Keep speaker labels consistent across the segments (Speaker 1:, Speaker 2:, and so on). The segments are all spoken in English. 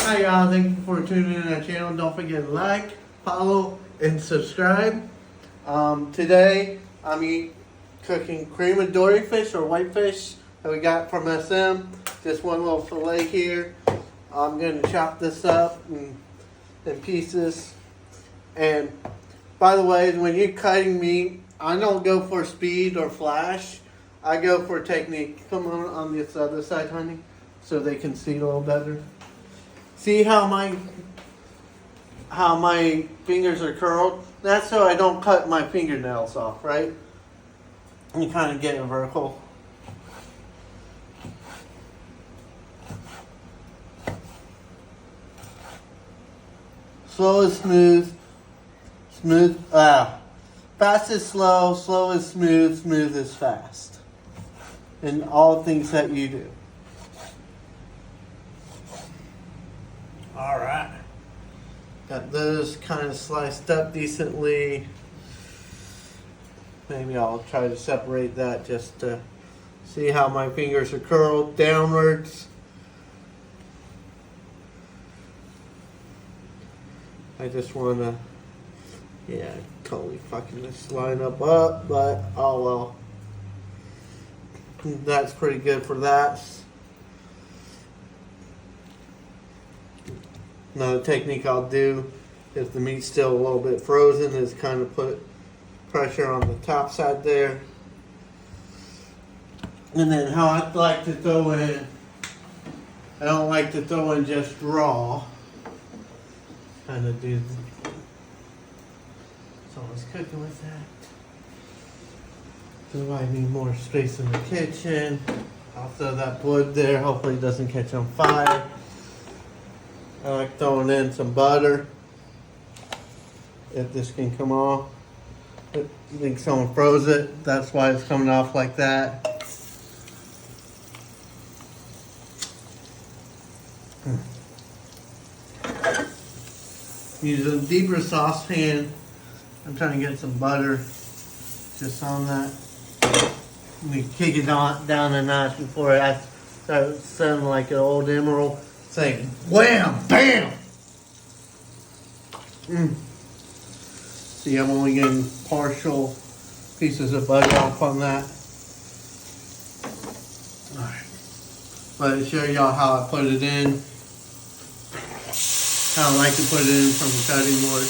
Speaker 1: Hi y'all, thank you for tuning in to our channel. Don't forget to like, follow, and subscribe. Today I'm cooking cremadory fish or whitefish that we got from SM. Just one little fillet here. I'm going to chop this up in pieces. And by the way, when you're cutting meat, I don't go for speed or flash. I go for technique. Come on this other side, honey, so they can see a little better. See how my fingers are curled? That's so I don't cut my fingernails off, right? You kind of get a vertical. Slow is smooth. Fast is slow. Slow is smooth. Smooth is fast. In all things that you do. All right. Got those kind of sliced up decently. Maybe I'll try to separate that just to see how my fingers are curled downwards. I just want to, totally fucking this line up, but oh well. That's pretty good for that. Another technique I'll do, if the meat's still a little bit frozen, is kind of put pressure on the top side there. And then how I like to throw in, I don't like to throw in just raw. Kind of do, so I was cooking with that. Do I need more space in the kitchen? I'll throw that wood there, hopefully it doesn't catch on fire. I like throwing in some butter, if this can come off. I think someone froze it, that's why it's coming off like that. Use a deeper saucepan. I'm trying to get some butter just on that. Let me kick it down a notch before it starts sounding like an old emerald. Say wham, bam. See, I'm only getting partial pieces of butter off on that. Alright. But to show y'all how I put it in. How I like to put it in from the cutting board.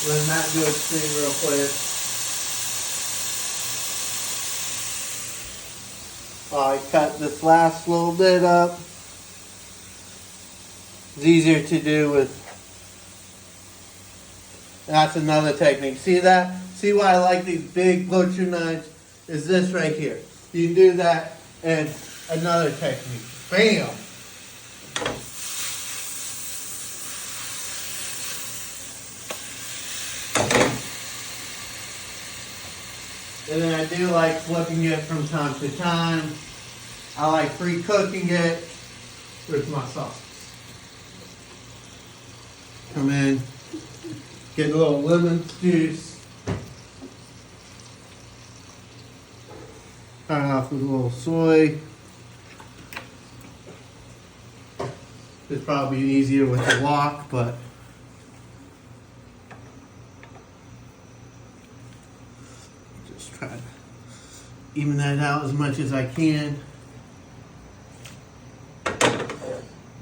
Speaker 1: Let that do its thing real quick. I cut this last little bit up. It's easier to do with. That's another technique. See that? See why I like these big butcher knives? Is this right here. You can do that and another technique. Bam! And then I do like flipping it from time to time. I like pre-cooking it with my sauces. Come in, get a little lemon juice. Start off with a little soy. It's probably easier with the wok, but just try to even that out as much as I can.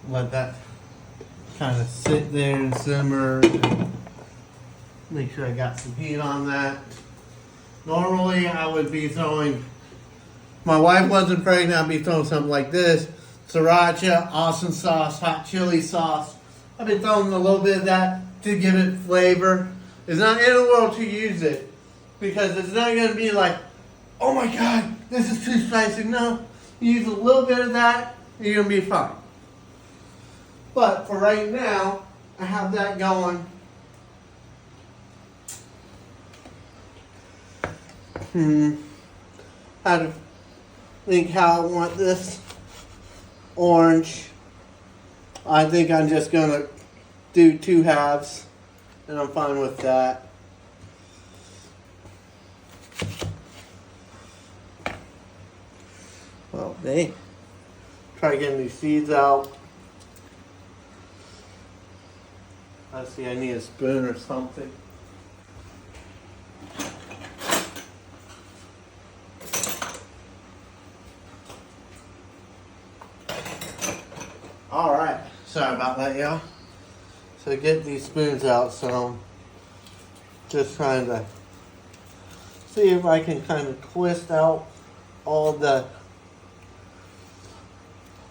Speaker 1: Let that kind of sit there and simmer. And make sure I got some heat on that. Normally I would be throwing, my wife wasn't pregnant, I'd be throwing something like this. Sriracha, awesome sauce, hot chili sauce. I've been throwing a little bit of that to give it flavor. It's not in the world to use it because it's not going to be like, oh my God, this is too spicy. No, you use a little bit of that, and you're going to be fine. But for right now, I have that going. How to think how I want this orange. I think I'm just gonna do 2 halves, and I'm fine with that. Well, dang. Try getting these seeds out. Let's see, I need a spoon or something. Alright, sorry about that, y'all. So get these spoons out, so I'm just trying to see if I can kind of twist out all the,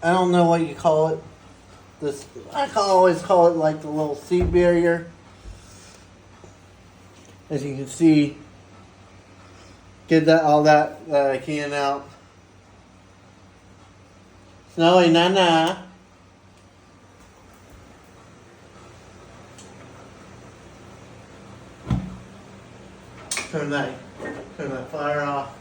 Speaker 1: I don't know what you call it. This, always call it like the little seed barrier. As you can see, get that all that I can out. Snowy Nana. Turn that fire off.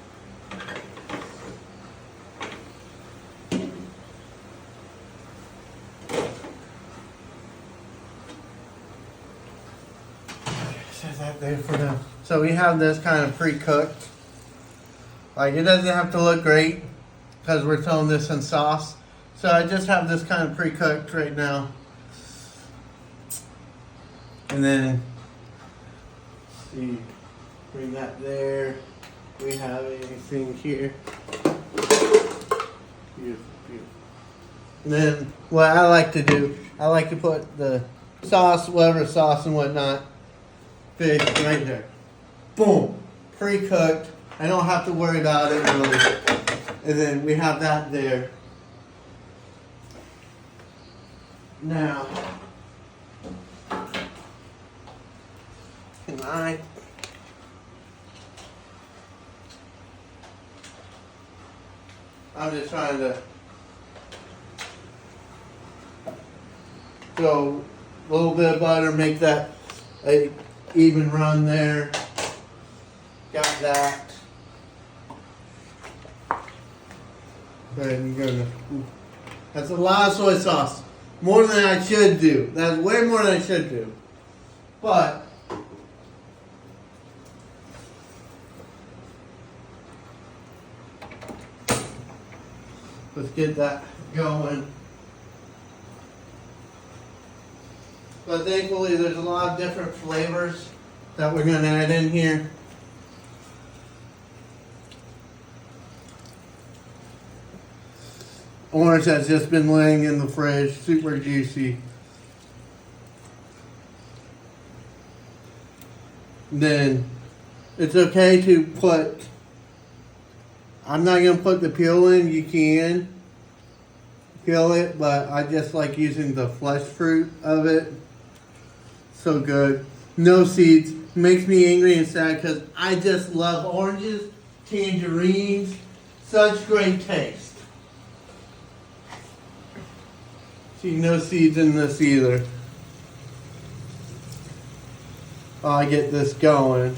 Speaker 1: Set that there for now. So we have this kind of pre-cooked. Like, it doesn't have to look great because we're throwing this in sauce. So I just have this kind of pre-cooked right now. And then, see, bring that there. We have anything here. Beautiful, beautiful. And then what I like to do, I like to put the sauce, whatever sauce and whatnot, fish right there. Boom, pre-cooked. I don't have to worry about it really. And then we have that there. Now, can I? I'm just trying to throw a little bit of butter, make that a even run there. Got that. That's a lot of soy sauce. More than I should do. That's way more than I should do. But let's get that going. But thankfully there's a lot of different flavors that we're going to add in here. Orange has just been laying in the fridge, super juicy. Then it's okay to put, I'm not going to put the peel in, you can peel it, but I just like using the flesh fruit of it. So good. No seeds. Makes me angry and sad because I just love oranges, tangerines, such great taste. See, no seeds in this either. While I get this going.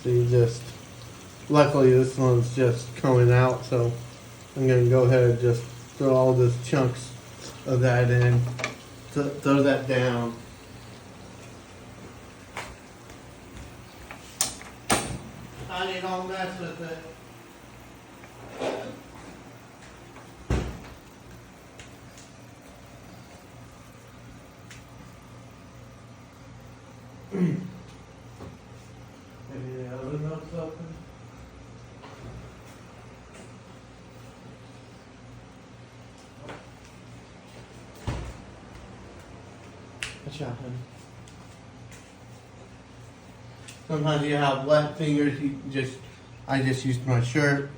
Speaker 1: So you just, luckily this one's just coming out, so I'm going to go ahead and just throw all those chunks of that in. Throw that down. I don't mess with it. Maybe the oven milk's open. Watch out, honey. Sometimes you have wet fingers. I just used my shirt.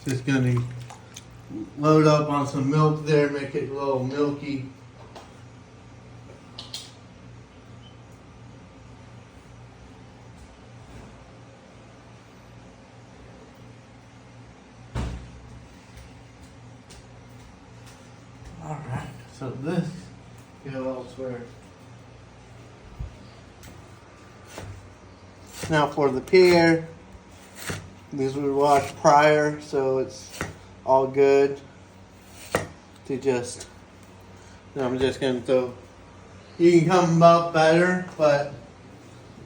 Speaker 1: Just gonna load up on some milk there, make it a little milky. Alright, so this go elsewhere. Now for the pear, these were washed prior, so it's all good to just, I'm just going to throw, you can come up better, but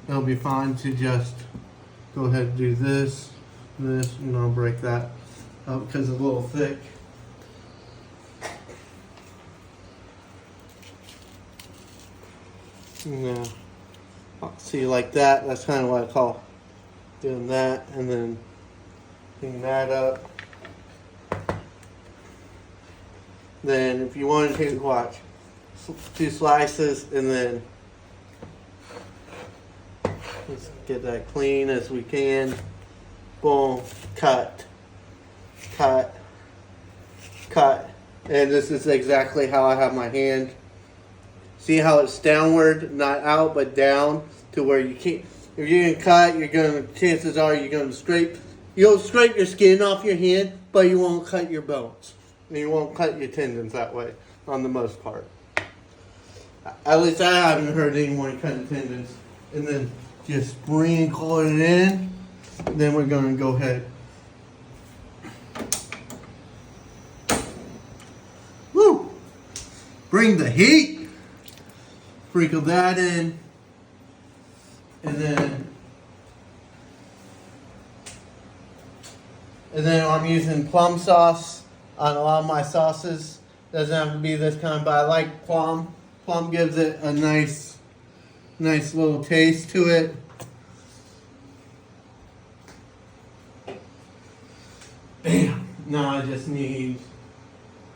Speaker 1: it'll be fine to just go ahead and do this, and I'll break that up because it's a little thick. Yeah. See, like that. That's kind of what I call doing that, and then clean that up. Then, if you want to watch 2 slices, and then let's get that clean as we can. Boom, cut, cut, cut, and this is exactly how I have my hand. See how it's downward, not out, but down to where you can't. If you're gonna cut, you're gonna. Chances are you're gonna scrape. You'll scrape your skin off your hand, but you won't cut your bones. And you won't cut your tendons that way, on the most part. At least I haven't heard anyone cutting tendons. And then just sprinkle it in. Then we're gonna go ahead. Woo! Bring the heat. Sprinkle that in, and then I'm using plum sauce on a lot of my sauces. Doesn't have to be this kind, but I like plum. Plum gives it a nice little taste to it. Bam! Now I just need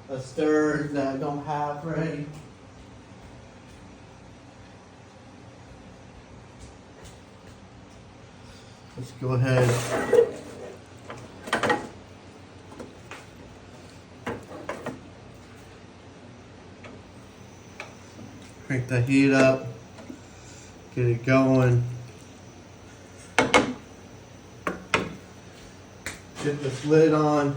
Speaker 1: a stir that I don't have ready. Let's go ahead. Crank the heat up. Get it going. Get this lid on.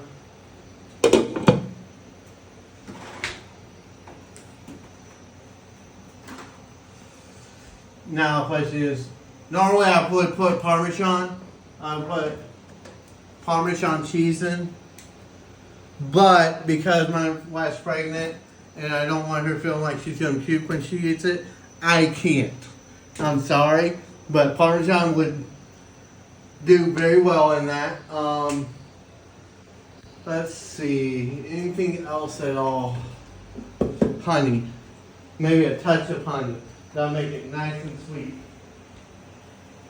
Speaker 1: Now if I use, normally I would put Parmesan. I put Parmesan cheese in. But because my wife's pregnant and I don't want her feeling like she's going to puke when she eats it, I can't. I'm sorry. But Parmesan would do very well in that. Let's see. Anything else at all? Honey. Maybe a touch of honey. That'll make it nice and sweet.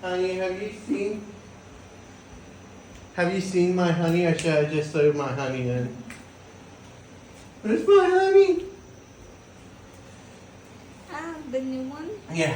Speaker 1: Honey, have you seen my honey, or should I just throw my honey in? Where's my honey?
Speaker 2: The new one?
Speaker 1: Yeah.